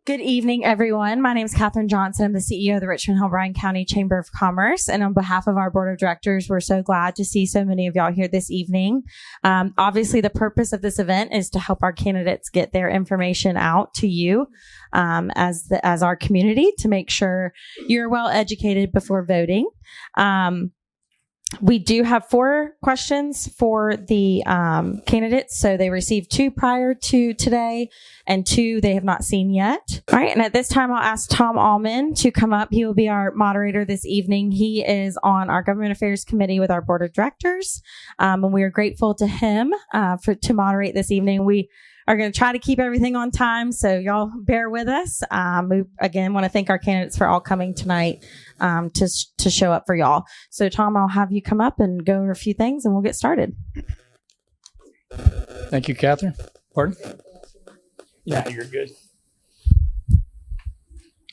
Good evening, everyone. My name is Katherine Johnson. I'm the CEO of the Richmond Hill Bryan County Chamber of Commerce. And on behalf of our board of directors, we're so glad to see so many of y'all here this evening. Obviously, the purpose of this event is to help our candidates get their information out to you as our community to make sure you're well educated before voting. We do have 4 questions for the candidates. So they received 2 prior to today and 2 they have not seen yet. All right. And at this time, I'll ask Tom Allman to come up. He will be our moderator this evening. He is on our Government Affairs Committee with our board of directors. And we are grateful to him to moderate this evening. We are going to try to keep everything on time, so y'all bear with us. We, again, want to thank our candidates for all coming tonight to show up for y'all. So, Tom, I'll have you come up and go over a few things, and we'll get started. Thank you, Catherine. Pardon? Yeah, you're good.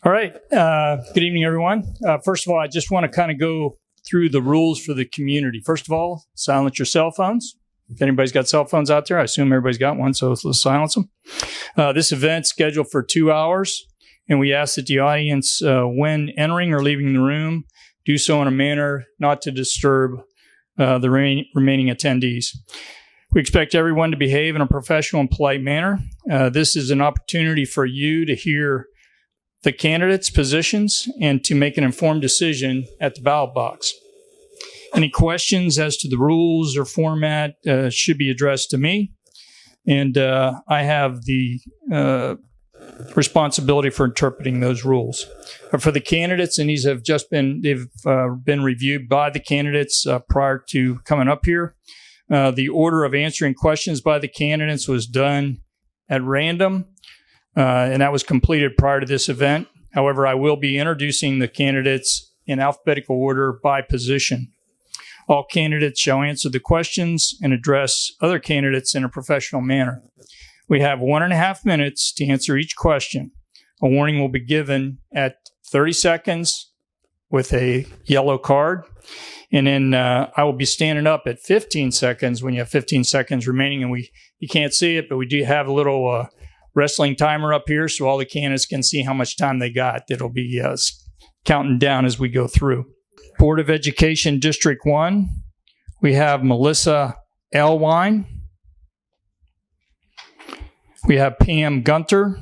All right. Good evening, everyone. First of all, I just want to kind of go through the rules for the community. First of all, silence your cell phones. If anybody's got cell phones out there, I assume everybody's got one, so let's silence them. This event's scheduled for 2 hours, and we ask that the audience, when entering or leaving the room, do so in a manner not to disturb the remaining attendees. We expect everyone to behave in a professional and polite manner. This is an opportunity for you to hear the candidates' positions and to make an informed decision at the ballot box. Any questions as to the rules or format should be addressed to me. And I have the responsibility for interpreting those rules. For the candidates, and these have just been reviewed by the candidates prior to coming up here. The order of answering questions by the candidates was done at random, and that was completed prior to this event. However, I will be introducing the candidates in alphabetical order by position. All candidates shall answer the questions and address other candidates in a professional manner. We have 1.5 minutes to answer each question. A warning will be given at 30 seconds with a yellow card. And then I will be standing up at 15 seconds when you have 15 seconds remaining. And you can't see it, but we do have a little wrestling timer up here so all the candidates can see how much time they got. It'll be counting down as we go through. Board of Education District 1, we have Melissa Elwine. We have Pam Gunter.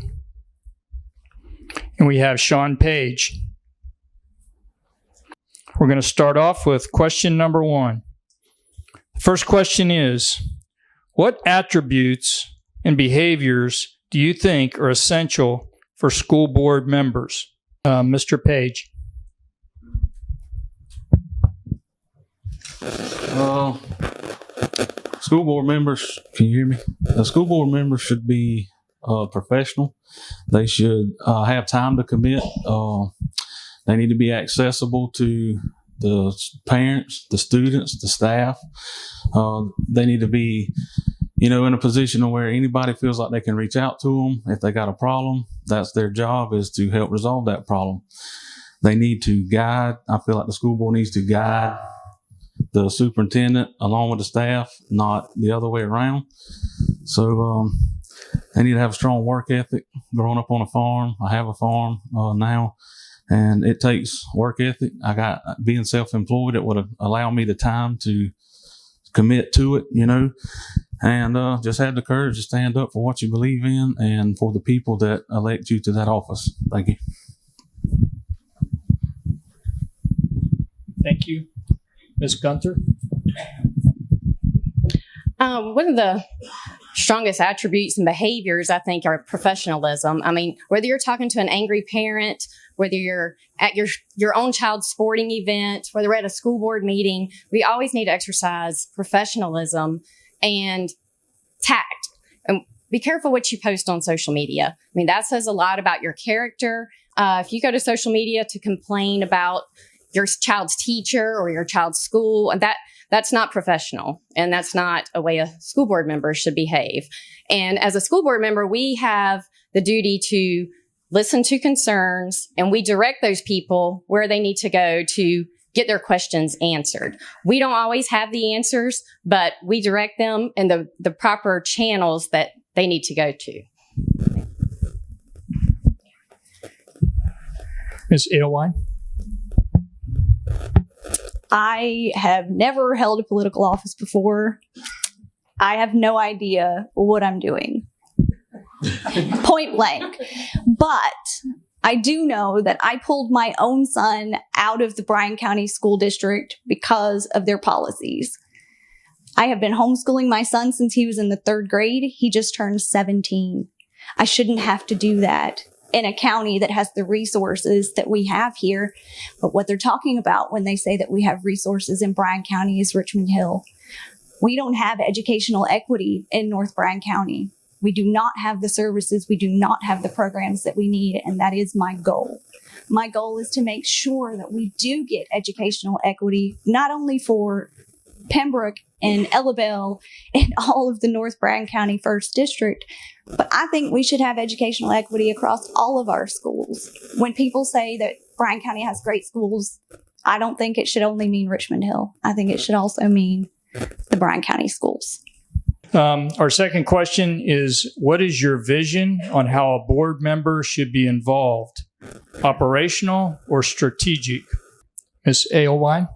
And we have Sean Page. We're going to start off with question number 1. The first question is, what attributes and behaviors do you think are essential for school board members? Mr. Page. School board members, can you hear me? The school board members should be professional. They should have time to commit. They need to be accessible to the parents, the students, the staff. They need to be, in a position where anybody feels like they can reach out to them if they got a problem. That's their job, is to help resolve that problem. They need to guide. I feel like the school board needs to guide the superintendent along with the staff, not the other way around. So they need to have a strong work ethic. Growing up on a farm, I have a farm now, and it takes work ethic. Being self-employed, it would allow me the time to commit to it, and just have the courage to stand up for what you believe in and for the people that elect you to that office. Thank you. Thank you. Ms. Gunter? One of the strongest attributes and behaviors, I think, are professionalism. I mean, whether you're talking to an angry parent, whether you're at your own child's sporting event, whether we're at a school board meeting, we always need to exercise professionalism and tact. And be careful what you post on social media. I mean, that says a lot about your character. If you go to social media to complain about your child's teacher or your child's school, and that's not professional, and that's not a way a school board member should behave. And as a school board member, we have the duty to listen to concerns, and we direct those people where they need to go to get their questions answered. We don't always have the answers, but we direct them in the proper channels that they need to go to. Ms. Aylwine? I have never held a political office before. I have no idea what I'm doing. Point blank. But I do know that I pulled my own son out of the Bryan County School District because of their policies. I have been homeschooling my son since he was in the 3rd grade. He just turned 17. I shouldn't have to do that in a county that has the resources that we have here. But what they're talking about when they say that we have resources in Bryan County is Richmond Hill. We don't have educational equity in North Bryan County. We do not have the services. We do not have the programs that we need. And that is my goal. My goal is to make sure that we do get educational equity, not only for Pembroke and Ellabelle and all of the North Bryan County 1st District, but I think we should have educational equity across all of our schools. When people say that Bryan County has great schools, I don't think it should only mean Richmond Hill. I think it should also mean the Bryan County schools. Our second question is, what is your vision on how a board member should be involved? Operational or strategic? Ms. Aylwine?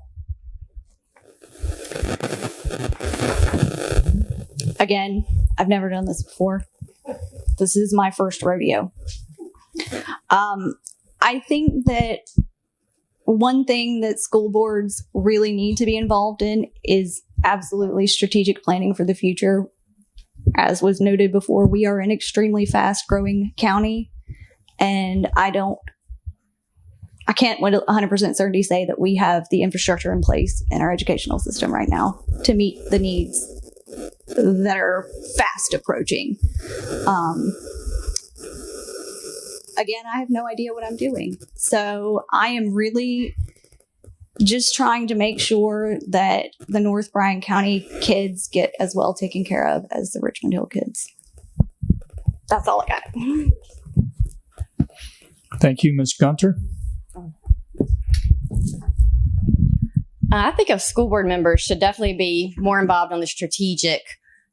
Again, I've never done this before. This is my first rodeo. I think that one thing that school boards really need to be involved in is absolutely strategic planning for the future. As was noted before, we are an extremely fast growing county, and I can't with 100% certainty say that we have the infrastructure in place in our educational system right now to meet the needs that are fast approaching. Again, I have no idea what I'm doing. So I am really just trying to make sure that the North Bryan County kids get as well taken care of as the Richmond Hill kids. That's all I got. Thank you, Ms. Gunter. I think a school board member should definitely be more involved on the strategic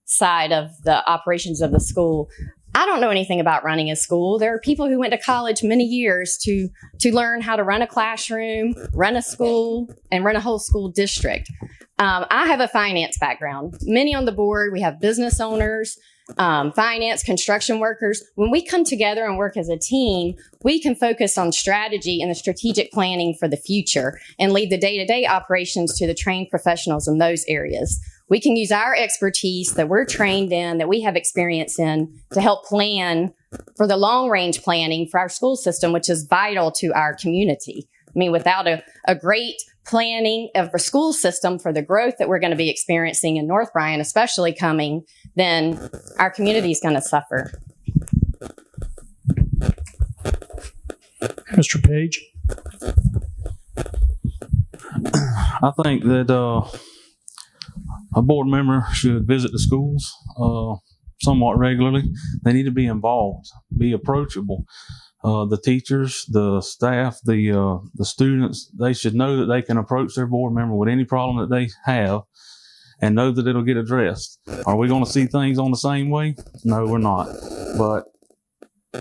side of the operations of the school. I don't know anything about running a school. There are people who went to college many years to learn how to run a classroom, run a school, and run a whole school district. I have a finance background. Many on the board, we have business owners, finance, construction workers. When we come together and work as a team, we can focus on strategy and the strategic planning for the future and lead the day-to-day operations to the trained professionals in those areas. We can use our expertise that we're trained in, that we have experience in, to help plan for the long-range planning for our school system, which is vital to our community. I mean, without a great planning of a school system for the growth that we're going to be experiencing in North Bryan, especially coming, then our community is going to suffer. Mr. Page? I think that a board member should visit the schools somewhat regularly. They need to be involved, be approachable. The teachers, the staff, the students, they should know that they can approach their board member with any problem that they have and know that it'll get addressed. Are we going to see things on the same way? No, we're not. But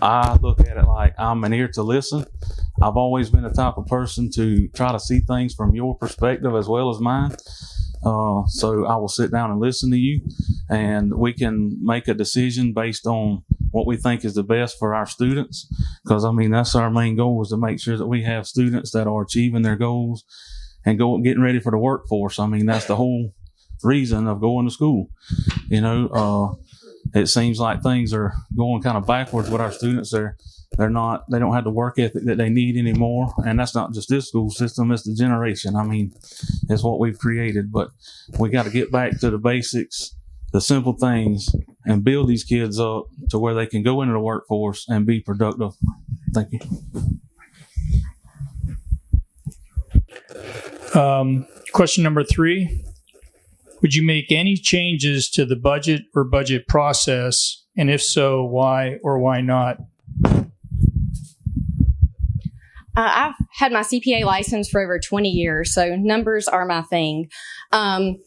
I look at it like I'm an ear to listen. I've always been the type of person to try to see things from your perspective as well as mine. So I will sit down and listen to you, and we can make a decision based on what we think is the best for our students. Because, I mean, that's our main goal, is to make sure that we have students that are achieving their goals and getting ready for the workforce. I mean, that's the whole reason of going to school. You know, it seems like things are going kind of backwards with our students. They don't have the work ethic that they need anymore. And that's not just this school system, it's the generation. I mean, it's what we've created, but we got to get back to the basics, the simple things, and build these kids up to where they can go into the workforce and be productive. Thank you. Question number 3. Would you make any changes to the budget or budget process? And if so, why or why not? I've had my CPA license for over 20 years, so numbers are my thing. The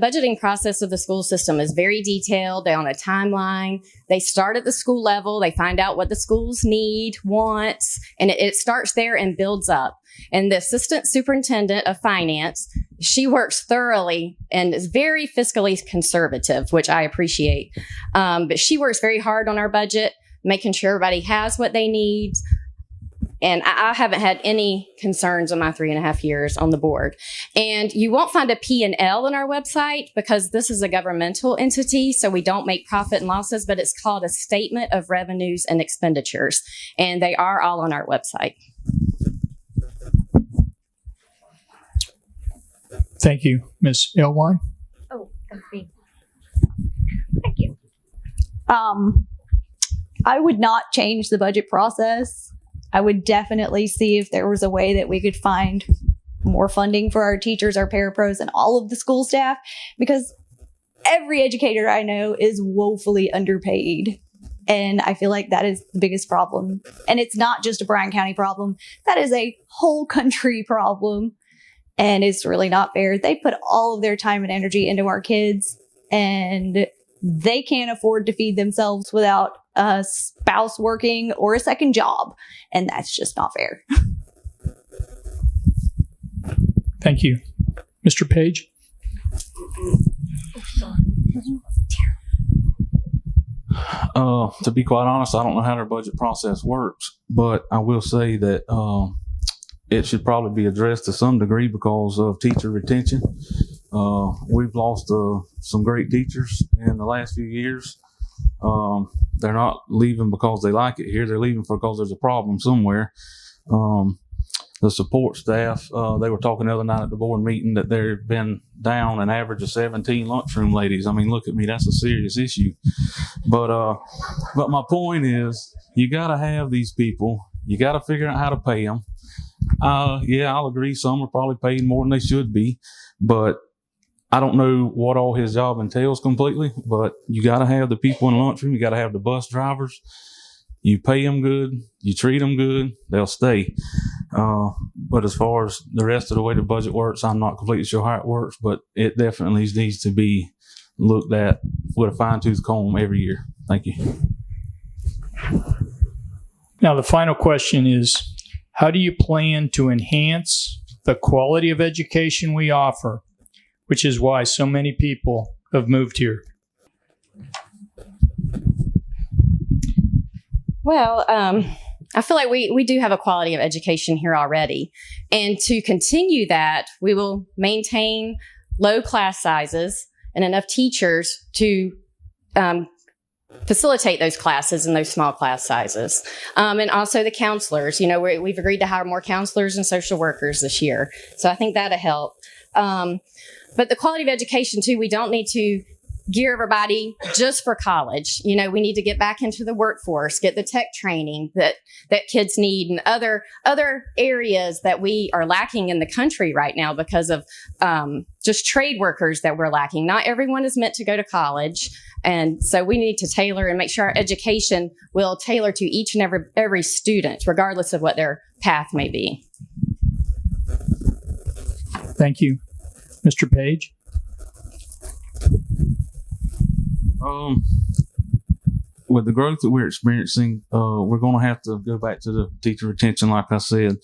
budgeting process of the school system is very detailed. They're on a timeline. They start at the school level. They find out what the schools need, wants, and it starts there and builds up. And the assistant superintendent of finance, she works thoroughly and is very fiscally conservative, which I appreciate. But she works very hard on our budget, making sure everybody has what they need. And I haven't had any concerns in my 3.5 years on the board. And you won't find a P&L on our website because this is a governmental entity, so we don't make profit and losses, but it's called a Statement of Revenues and Expenditures. And they are all on our website. Thank you, Ms. Elwine. Oh, that's me. Thank you. I would not change the budget process. I would definitely see if there was a way that we could find more funding for our teachers, our parapros, and all of the school staff, because every educator I know is woefully underpaid. And I feel like that is the biggest problem. And it's not just a Bryan County problem. That is a whole country problem. And it's really not fair. They put all of their time and energy into our kids, and they can't afford to feed themselves without a spouse working or a second job. And that's just not fair. Thank you. Mr. Page? To be quite honest, I don't know how their budget process works, but I will say that it should probably be addressed to some degree because of teacher retention. We've lost some great teachers in the last few years. They're not leaving because they like it here. They're leaving because there's a problem somewhere. The support staff, they were talking the other night at the board meeting that they've been down an average of 17 lunchroom ladies. I mean, look at me, that's a serious issue. But my point is, you got to have these people. You got to figure out how to pay them. Yeah, I'll agree. Some are probably paid more than they should be, but I don't know what all his job entails completely, but you got to have the people in the lunchroom. You got to have the bus drivers. You pay them good. You treat them good. They'll stay. But as far as the rest of the way the budget works, I'm not completely sure how it works, but it definitely needs to be looked at with a fine-tooth comb every year. Thank you. Now, the final question is, how do you plan to enhance the quality of education we offer, which is why so many people have moved here? Well, I feel like we do have a quality of education here already. And to continue that, we will maintain low class sizes and enough teachers to facilitate those classes in those small class sizes. And also the counselors. You know, we've agreed to hire more counselors and social workers this year. So I think that'll help. But the quality of education, too, we don't need to gear everybody just for college. You know, we need to get back into the workforce, get the tech training that kids need, and other areas that we are lacking in the country right now because of just trade workers that we're lacking. Not everyone is meant to go to college. And so we need to tailor and make sure our education will tailor to each and every student, regardless of what their path may be. Thank you. Mr. Page? With the growth that we're experiencing, we're going to have to go back to the teacher retention, like I said.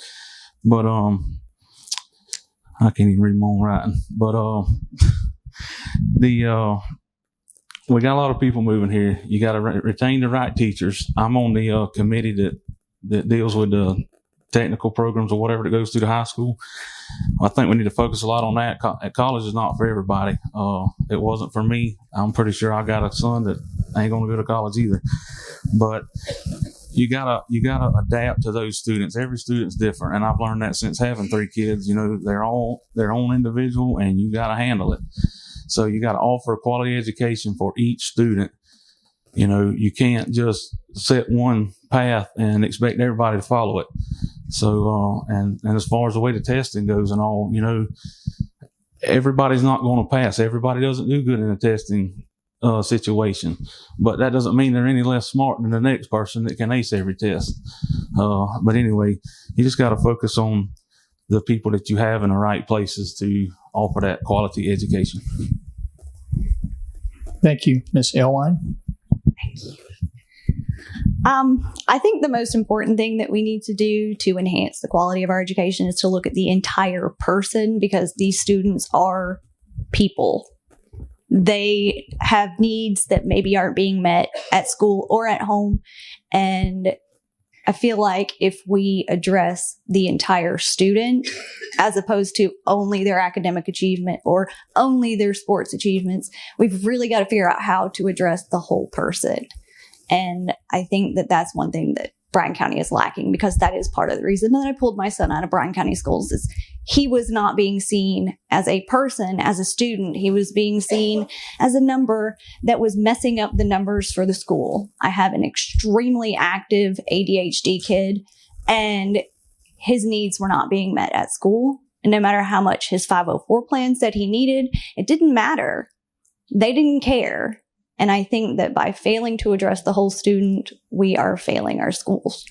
But I can't even read my own writing. But we got a lot of people moving here. You got to retain the right teachers. I'm on the committee that deals with the technical programs or whatever that goes through the high school. I think we need to focus a lot on that. College is not for everybody. It wasn't for me. I'm pretty sure I got a son that ain't going to go to college either. But you gotta adapt to those students. Every student's different, and I've learned that since having 3 kids. You know, they're all their own individual, and you got to handle it. So you got to offer a quality education for each student. You know, you can't just set one path and expect everybody to follow it. So, and as far as the way the testing goes and all, you know, everybody's not going to pass. Everybody doesn't do good in the testing. situation. But that doesn't mean they're any less smart than the next person that can ace every test. But anyway, you just got to focus on the people that you have in the right places to offer that quality education. Thank you, Ms. Elwine. I think the most important thing that we need to do to enhance the quality of our education is to look at the entire person, because these students are people. They have needs that maybe aren't being met at school or at home. And I feel like if we address the entire student as opposed to only their academic achievement or only their sports achievements, we've really got to figure out how to address the whole person. And I think that that's one thing that Bryan County is lacking, because that is part of the reason that I pulled my son out of Bryan County schools. Is he was not being seen as a person, as a student. He was being seen as a number that was messing up the numbers for the school. I have an extremely active ADHD kid, and his needs were not being met at school. And no matter how much his 504 plan said he needed, it didn't matter. They didn't care. And I think that by failing to address the whole student, we are failing our schools.